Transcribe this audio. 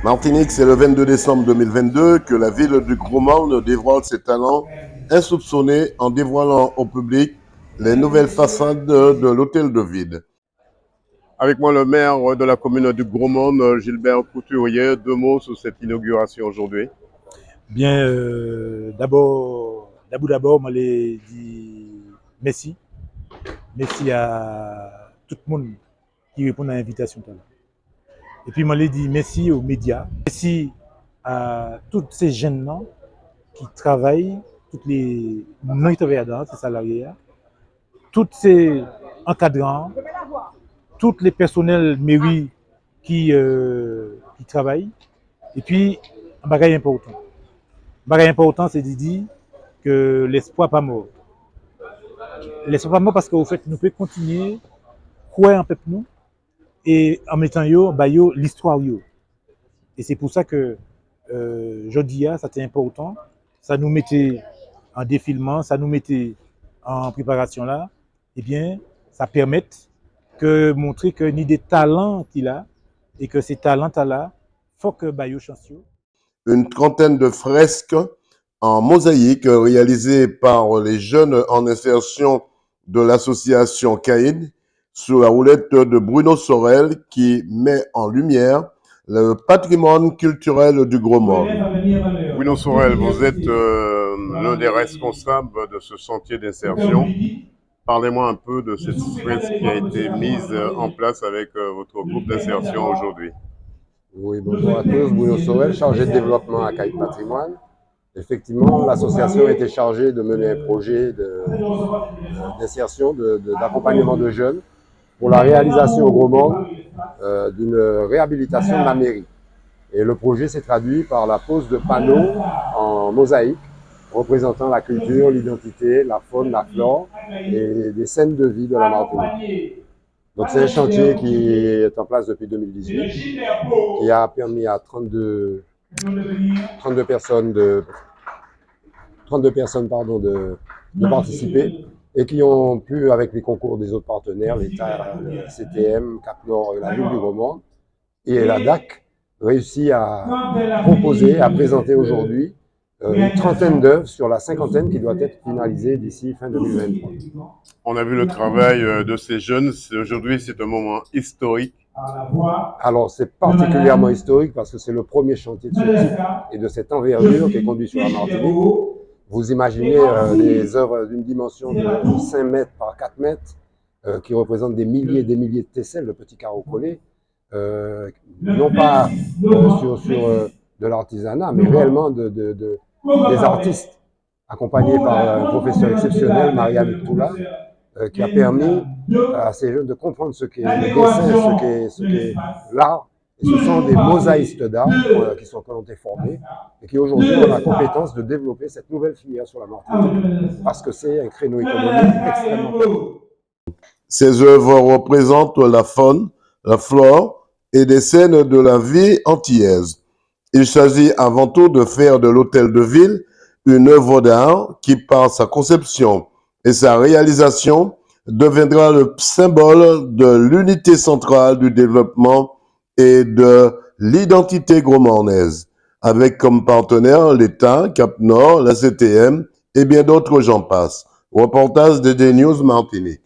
Martinique, c'est le 22 décembre 2022 que la ville du Gros Morne dévoile ses talents insoupçonnés en dévoilant au public les nouvelles façades de l'hôtel de ville. Avec moi, le maire de la commune du Gros Morne, Gilbert Couturier. Deux mots sur cette inauguration aujourd'hui. Bien, d'abord, moi, les dit merci. Merci à tout le monde qui répond à l'invitation. Et puis, moi, les dit merci aux médias. Merci à tous ces jeunes-là qui travaillent, toutes les non-travailleurs, ces salariés, tous ces encadrants, tous les personnels mairie qui travaillent. Et puis, un bagage important. Un bagage important, c'est de dire que l'espoir n'est pas mort. L'espoir n'est pas mort parce qu'au fait, nous pouvons continuer croire en peuple nous et en mettant l'histoire. Et c'est pour ça que je dis, ça c'est important. Ça nous mettait en défilement, ça nous mettait en préparation là. Eh bien, ça permet de montrer que ni des talents qu'il a et que ces talents-là, il faut que Bayo chanceux. Une trentaine de fresques en mosaïque réalisées par les jeunes en insertion de l'association CAID sous la houlette de Bruno Sorel qui met en lumière le patrimoine culturel du Gros Morne. Bruno Sorel, vous êtes l'un des responsables de ce sentier d'insertion. Parlez-moi un peu de cette fresque qui a été mise en place avec votre groupe d'insertion aujourd'hui. Oui, bonjour à tous. Bruno Sorel, chargé de développement à CAID Patrimoine. Effectivement, l'association a été chargée de mener un projet d'insertion, d'accompagnement de jeunes pour la réalisation au Gros Morne d'une réhabilitation de la mairie. Et le projet s'est traduit par la pose de panneaux en mosaïque représentant la culture, l'identité, la faune, la flore et des scènes de vie de la Martinique. Donc c'est un chantier qui est en place depuis 2018, qui a permis à 32 personnes de participer et qui ont pu, avec les concours des autres partenaires, l'État, le CTM, Cap Nord et la ville du Gros Morne et la DAC, réussi à proposer, à présenter aujourd'hui une trentaine d'œuvres sur la cinquantaine qui doit être finalisée d'ici fin 2023. On a vu le travail de ces jeunes. Aujourd'hui, c'est un moment historique. Alors, c'est particulièrement historique parce que c'est le premier chantier de ce type et de cette envergure qui est conduit sur la Martinique. Vous imaginez des œuvres d'une dimension de 5 mètres par 4 mètres qui représentent des milliers et des milliers de tesselles, de petits carreaux collés. Non pas sur de l'artisanat, mais réellement des artistes, accompagnés par un professeur exceptionnel, Marianne Toula, qui a permis à ces jeunes de comprendre ce qu'est le dessin, ce qu'est l'art. Et ce sont des mosaïstes d'art qui ont été formés et qui aujourd'hui ont la compétence de développer cette nouvelle filière sur la Martinique parce que c'est un créneau économique extrêmement important. Ces œuvres représentent la faune, la flore et des scènes de la vie antillaise. Il s'agit avant tout de faire de l'hôtel de ville une œuvre d'art qui, par sa conception et sa réalisation, deviendra le symbole de l'unité centrale du développement et de l'identité gros-mornaise, avec comme partenaires l'État, Cap Nord, la CTM et bien d'autres j'en passe. Reportage de DNews Martinique.